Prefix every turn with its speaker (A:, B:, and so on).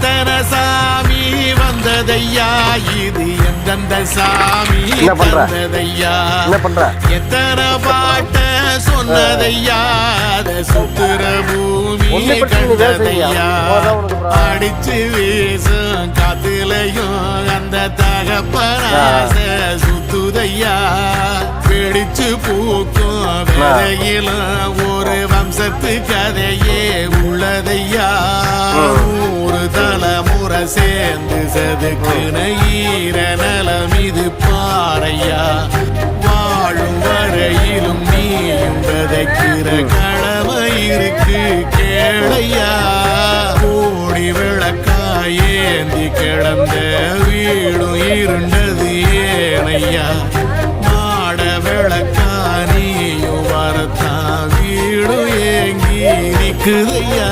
A: எத்தனை சாமி வந்ததையா இது எந்தெந்த சாமி வந்ததையா எத்தனை பாட்ட சொன்னதையா சுத்துற பூமி கண்டதையா அடிச்சு வீசும் காத்துலையும் அந்த தகப்பனாச சுத்துதையா பிடிச்சு பூக்கும் விதையிலும் ஒரு வம்சத்து கதையே உள்ளதையா ஒரு தலைமுறை சேர்ந்து சதுக்குன ஈர நலம் இது பாறையா வாழும் வரையிலும் நீயும் விதைக்கிற கடமை இருக்கு கேளையா கோடி விளக்காயேந்தி கிடந்த வீடும் இருண்டது ஏனையா மாட விளக்கா நீயும் வரத்தான் வீடும் ஏங்கி நிக்குதையா